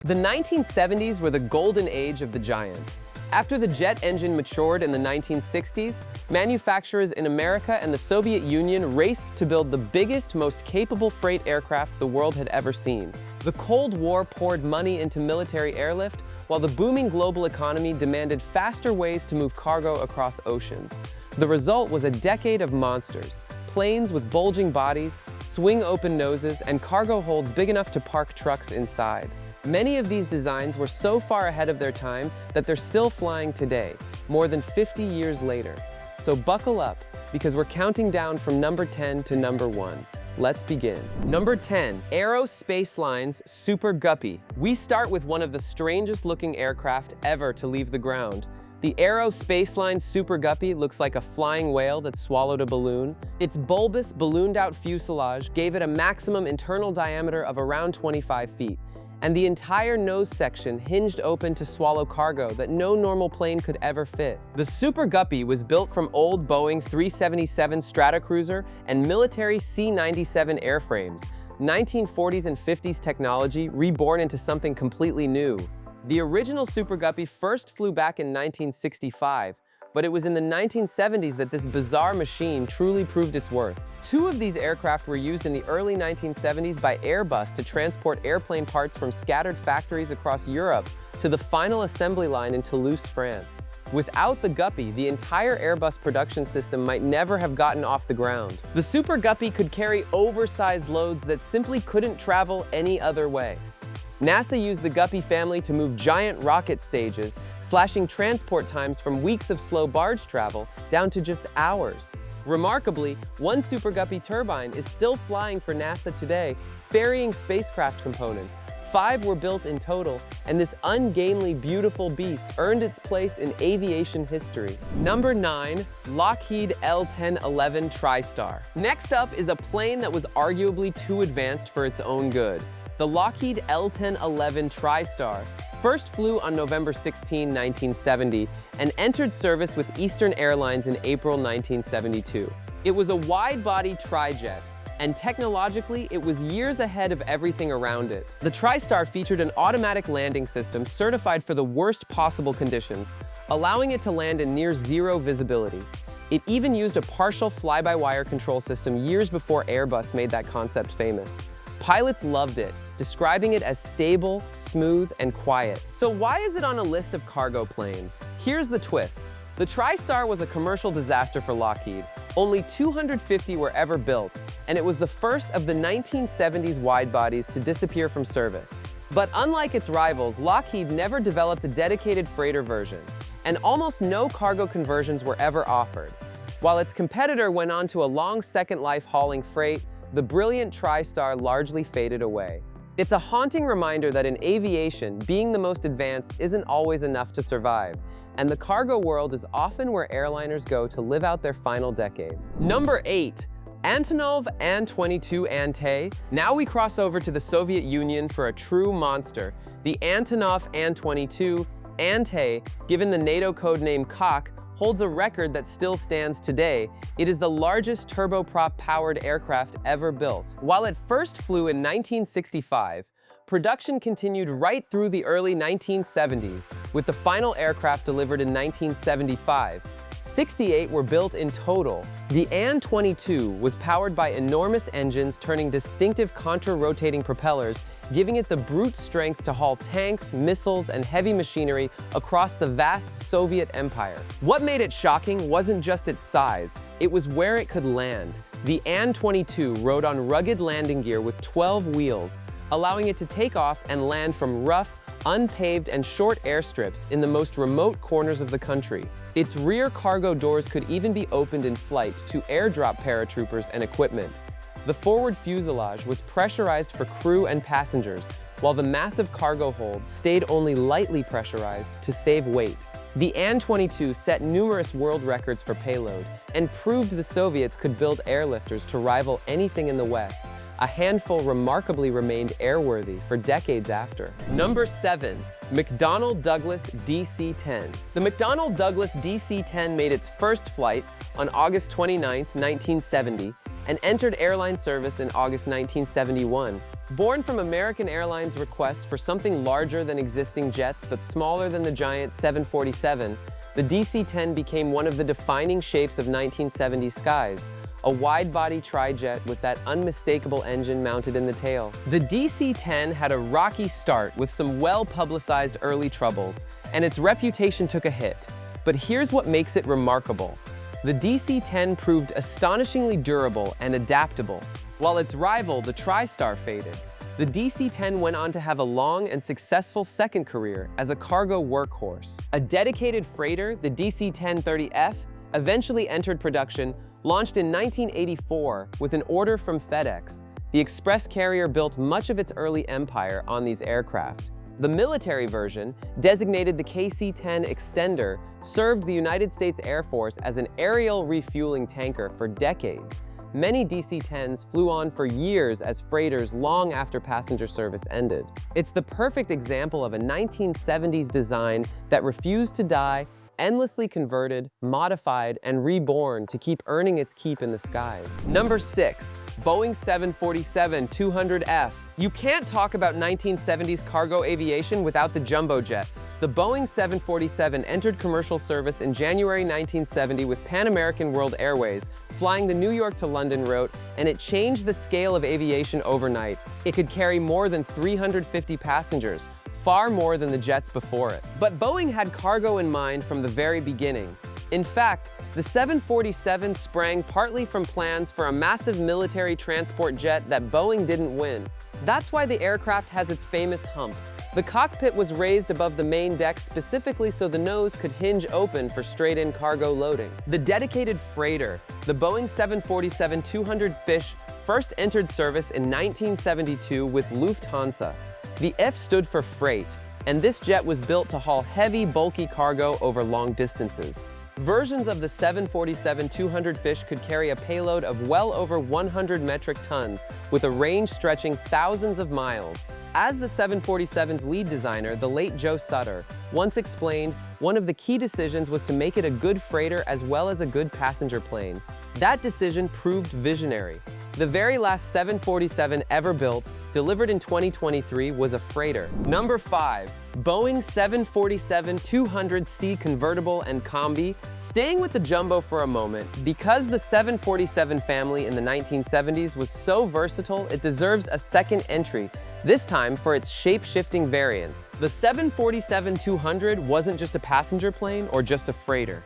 The 1970s were the golden age of the giants. After the jet engine matured in the 1960s, manufacturers in America and the Soviet Union raced to build the biggest, most capable freight aircraft the world had ever seen. The Cold War poured money into military airlift, while the booming global economy demanded faster ways to move cargo across oceans. The result was a decade of monsters: planes with bulging bodies, swing-open noses, and cargo holds big enough to park trucks inside. Many of these designs were so far ahead of their time that they're still flying today, more than 50 years later. So buckle up, because we're counting down from number 10 to number 1. Let's begin. Number 10, Aero Spaceline's Super Guppy. We start with one of the strangest looking aircraft ever to leave the ground. The Aero Spaceline's Super Guppy looks like a flying whale that swallowed a balloon. Its bulbous, ballooned-out fuselage gave it a maximum internal diameter of around 25 feet. And the entire nose section hinged open to swallow cargo that no normal plane could ever fit. The Super Guppy was built from old Boeing 377 Stratocruiser and military C-97 airframes, 1940s and 50s technology reborn into something completely new. The original Super Guppy first flew back in 1965, but it was in the 1970s that this bizarre machine truly proved its worth. Two of these aircraft were used in the early 1970s by Airbus to transport airplane parts from scattered factories across Europe to the final assembly line in Toulouse, France. Without the Guppy, the entire Airbus production system might never have gotten off the ground. The Super Guppy could carry oversized loads that simply couldn't travel any other way. NASA used the Guppy family to move giant rocket stages, slashing transport times from weeks of slow barge travel down to just hours. Remarkably, one Super Guppy turbine is still flying for NASA today, ferrying spacecraft components. 5 were built in total, and this ungainly, beautiful beast earned its place in aviation history. Number 9, Lockheed L-1011 TriStar. Next up is a plane that was arguably too advanced for its own good. The Lockheed L-1011 TriStar first flew on November 16, 1970, and entered service with Eastern Airlines in April 1972. It was a wide-body trijet, and technologically, it was years ahead of everything around it. The TriStar featured an automatic landing system certified for the worst possible conditions, allowing it to land in near zero visibility. It even used a partial fly-by-wire control system years before Airbus made that concept famous. Pilots loved it, describing it as stable, smooth, and quiet. So why is it on a list of cargo planes? Here's the twist. The TriStar was a commercial disaster for Lockheed. Only 250 were ever built, and it was the first of the 1970s wide-bodies to disappear from service. But unlike its rivals, Lockheed never developed a dedicated freighter version, and almost no cargo conversions were ever offered. While its competitor went on to a long second life hauling freight, the brilliant TriStar largely faded away. It's a haunting reminder that in aviation, being the most advanced isn't always enough to survive, and the cargo world is often where airliners go to live out their final decades. Number 8, Antonov An-22 Ante. Now we cross over to the Soviet Union for a true monster, the Antonov An-22 Ante, given the NATO codename Cock, holds a record that still stands today. It is the largest turboprop-powered aircraft ever built. While it first flew in 1965, production continued right through the early 1970s, with the final aircraft delivered in 1975. 68 were built in total. The An-22 was powered by enormous engines turning distinctive contra-rotating propellers, giving it the brute strength to haul tanks, missiles, and heavy machinery across the vast Soviet Empire. What made it shocking wasn't just its size, it was where it could land. The An-22 rode on rugged landing gear with 12 wheels, allowing it to take off and land from rough, unpaved, and short airstrips in the most remote corners of the country. Its rear cargo doors could even be opened in flight to airdrop paratroopers and equipment. The forward fuselage was pressurized for crew and passengers, while the massive cargo hold stayed only lightly pressurized to save weight. The An-22 set numerous world records for payload and proved the Soviets could build airlifters to rival anything in the West. A handful remarkably remained airworthy for decades after. Number 7, McDonnell Douglas DC-10. The McDonnell Douglas DC-10 made its first flight on August 29, 1970, and entered airline service in August 1971. Born from American Airlines' request for something larger than existing jets but smaller than the giant 747, the DC-10 became one of the defining shapes of 1970s skies, a wide-body tri-jet with that unmistakable engine mounted in the tail. The DC-10 had a rocky start with some well-publicized early troubles, and its reputation took a hit. But here's what makes it remarkable. The DC-10 proved astonishingly durable and adaptable. While its rival, the TriStar, faded, the DC-10 went on to have a long and successful second career as a cargo workhorse. A dedicated freighter, the DC-1030F, eventually entered production, launched in 1984 with an order from FedEx. The express carrier built much of its early empire on these aircraft. The military version, designated the KC-10 Extender, served the United States Air Force as an aerial refueling tanker for decades. Many DC-10s flew on for years as freighters long after passenger service ended. It's the perfect example of a 1970s design that refused to die, endlessly converted, modified, and reborn to keep earning its keep in the skies. Number 6. Boeing 747-200F. You can't talk about 1970s cargo aviation without the jumbo jet. The Boeing 747 entered commercial service in January 1970 with Pan American World Airways, flying the New York to London route, and it changed the scale of aviation overnight. It could carry more than 350 passengers, far more than the jets before it. But Boeing had cargo in mind from the very beginning. In fact, the 747 sprang partly from plans for a massive military transport jet that Boeing didn't win. That's why the aircraft has its famous hump. The cockpit was raised above the main deck specifically so the nose could hinge open for straight-in cargo loading. The dedicated freighter, the Boeing 747-200 Fish, first entered service in 1972 with Lufthansa. The F stood for freight, and this jet was built to haul heavy, bulky cargo over long distances. Versions of the 747-200 Fish could carry a payload of well over 100 metric tons, with a range stretching thousands of miles. As the 747's lead designer, the late Joe Sutter, once explained, one of the key decisions was to make it a good freighter as well as a good passenger plane. That decision proved visionary. The very last 747 ever built, delivered in 2023, was a freighter. Number 5. Boeing 747-200C Convertible and Combi. Staying with the jumbo for a moment, because the 747 family in the 1970s was so versatile, it deserves a second entry, this time for its shape-shifting variants. The 747-200 wasn't just a passenger plane or just a freighter.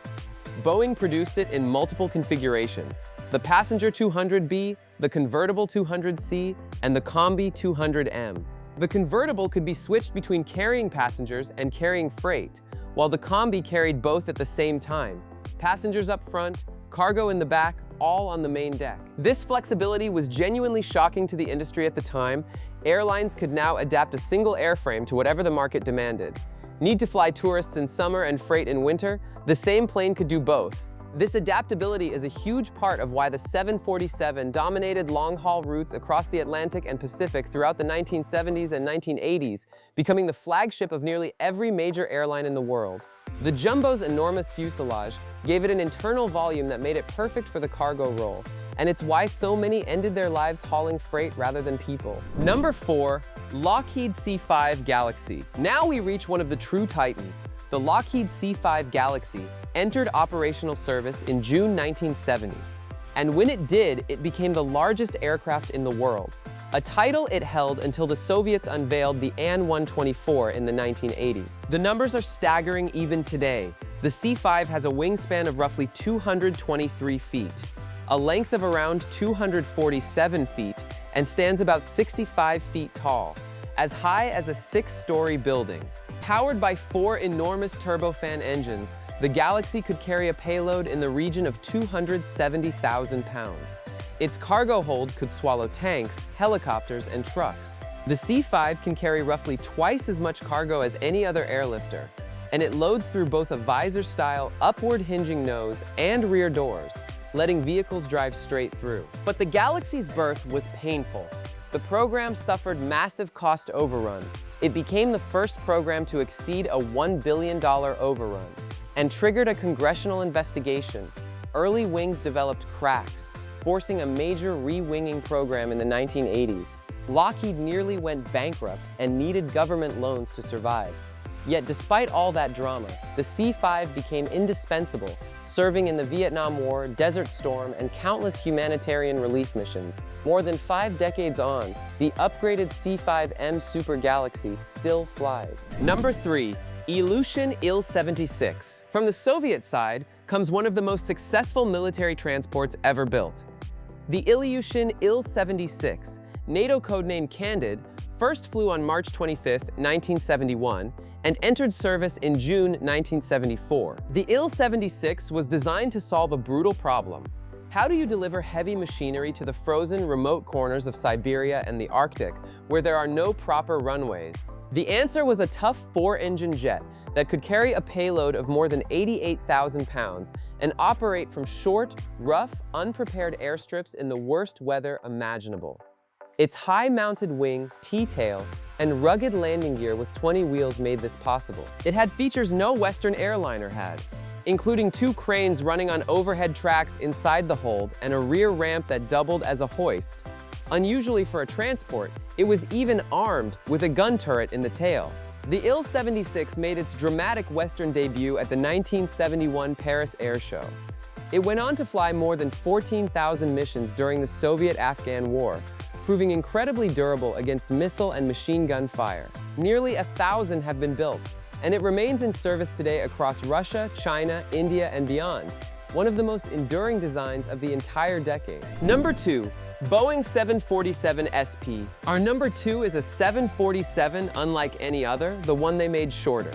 Boeing produced it in multiple configurations: the passenger 200B, the convertible 200C, and the combi 200M. The convertible could be switched between carrying passengers and carrying freight, while the combi carried both at the same time: passengers up front, cargo in the back, all on the main deck. This flexibility was genuinely shocking to the industry at the time. Airlines could now adapt a single airframe to whatever the market demanded. Need to fly tourists in summer and freight in winter? The same plane could do both. This adaptability is a huge part of why the 747 dominated long-haul routes across the Atlantic and Pacific throughout the 1970s and 1980s, becoming the flagship of nearly every major airline in the world. The jumbo's enormous fuselage gave it an internal volume that made it perfect for the cargo role, and it's why so many ended their lives hauling freight rather than people. Number 4. Lockheed C-5 Galaxy. Now we reach one of the true titans. The Lockheed C-5 Galaxy entered operational service in June 1970. And when it did, it became the largest aircraft in the world, a title it held until the Soviets unveiled the An-22 in the 1980s. The numbers are staggering even today. The C-5 has a wingspan of roughly 223 feet, a length of around 247 feet, and stands about 65 feet tall, as high as a 6-story building. Powered by 4 enormous turbofan engines, the Galaxy could carry a payload in the region of 270,000 pounds. Its cargo hold could swallow tanks, helicopters, and trucks. The C-5 can carry roughly twice as much cargo as any other airlifter, and it loads through both a visor-style, upward-hinging nose and rear doors, letting vehicles drive straight through. But the Galaxy's birth was painful. The program suffered massive cost overruns. It became the first program to exceed a $1 billion overrun and triggered a congressional investigation. Early wings developed cracks, forcing a major re-winging program in the 1980s. Lockheed nearly went bankrupt and needed government loans to survive. Yet despite all that drama, the C-5 became indispensable, serving in the Vietnam War, Desert Storm, and countless humanitarian relief missions. More than 5 decades on, the upgraded C-5M Super Galaxy still flies. Number 3. Ilyushin Il-76. From the Soviet side comes one of the most successful military transports ever built. The Ilyushin Il-76, NATO codename Candid, first flew on March 25, 1971, and entered service in June 1974. The Il-76 was designed to solve a brutal problem. How do you deliver heavy machinery to the frozen, remote corners of Siberia and the Arctic, where there are no proper runways? The answer was a tough 4-engine jet that could carry a payload of more than 88,000 pounds and operate from short, rough, unprepared airstrips in the worst weather imaginable. Its high-mounted wing, T-tail, and rugged landing gear with 20 wheels made this possible. It had features no Western airliner had, including 2 cranes running on overhead tracks inside the hold and a rear ramp that doubled as a hoist. Unusually for a transport, it was even armed with a gun turret in the tail. The Il-76 made its dramatic Western debut at the 1971 Paris Air Show. It went on to fly more than 14,000 missions during the Soviet-Afghan War, proving incredibly durable against missile and machine gun fire. Nearly 1,000 have been built, and it remains in service today across Russia, China, India, and beyond, one of the most enduring designs of the entire decade. Number 2. Boeing 747 SP. Our number 2 is a 747 unlike any other, the one they made shorter.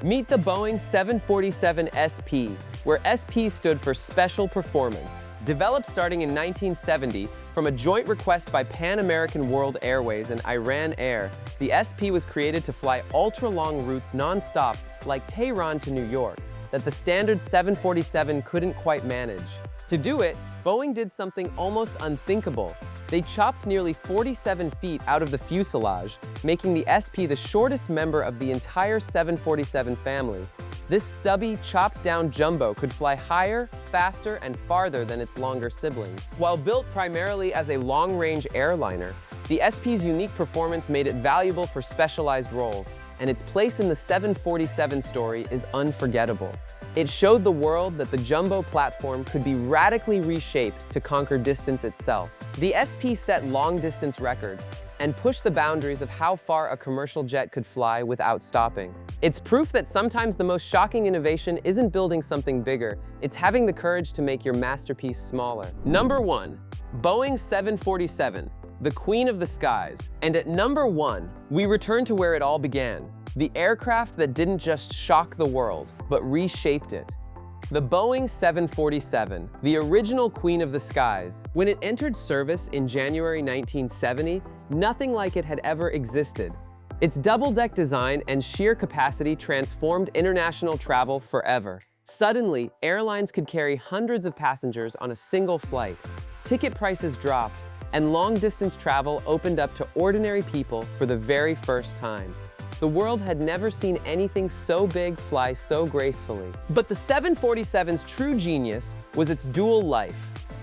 Meet the Boeing 747 SP, where SP stood for Special Performance. Developed starting in 1970 from a joint request by Pan American World Airways and Iran Air, the SP was created to fly ultra-long routes non-stop like Tehran to New York that the standard 747 couldn't quite manage. To do it, Boeing did something almost unthinkable. They chopped nearly 47 feet out of the fuselage, making the SP the shortest member of the entire 747 family. This stubby, chopped-down jumbo could fly higher, faster, and farther than its longer siblings. While built primarily as a long-range airliner, the SP's unique performance made it valuable for specialized roles, and its place in the 747 story is unforgettable. It showed the world that the jumbo platform could be radically reshaped to conquer distance itself. The SP set long-distance records and pushed the boundaries of how far a commercial jet could fly without stopping. It's proof that sometimes the most shocking innovation isn't building something bigger, it's having the courage to make your masterpiece smaller. Number 1. Boeing 747, the queen of the skies. And at number 1, we return to where it all began. The aircraft that didn't just shock the world, but reshaped it. The Boeing 747, the original queen of the skies. When it entered service in January 1970, nothing like it had ever existed. Its double-deck design and sheer capacity transformed international travel forever. Suddenly, airlines could carry hundreds of passengers on a single flight. Ticket prices dropped, and long-distance travel opened up to ordinary people for the very first time. The world had never seen anything so big fly so gracefully. But the 747's true genius was its dual life.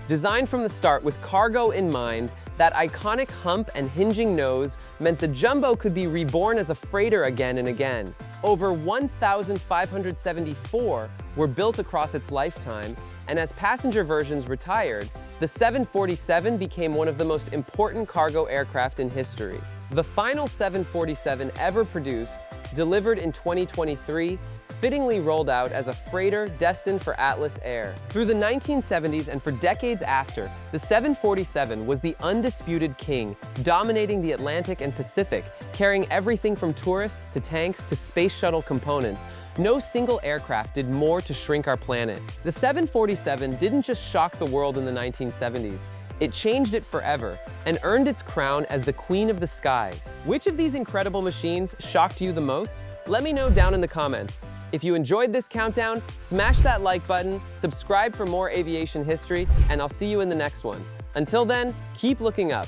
Designed from the start with cargo in mind, that iconic hump and hinging nose meant the jumbo could be reborn as a freighter again and again. Over 1,574 were built across its lifetime, and as passenger versions retired, the 747 became one of the most important cargo aircraft in history. The final 747 ever produced, delivered in 2023, fittingly rolled out as a freighter destined for Atlas Air. Through the 1970s and for decades after, the 747 was the undisputed king, dominating the Atlantic and Pacific, carrying everything from tourists to tanks to space shuttle components. No single aircraft did more to shrink our planet. The 747 didn't just shock the world in the 1970s. It changed it forever and earned its crown as the queen of the skies. Which of these incredible machines shocked you the most? Let me know down in the comments. If you enjoyed this countdown, smash that like button, subscribe for more aviation history, and I'll see you in the next one. Until then, keep looking up.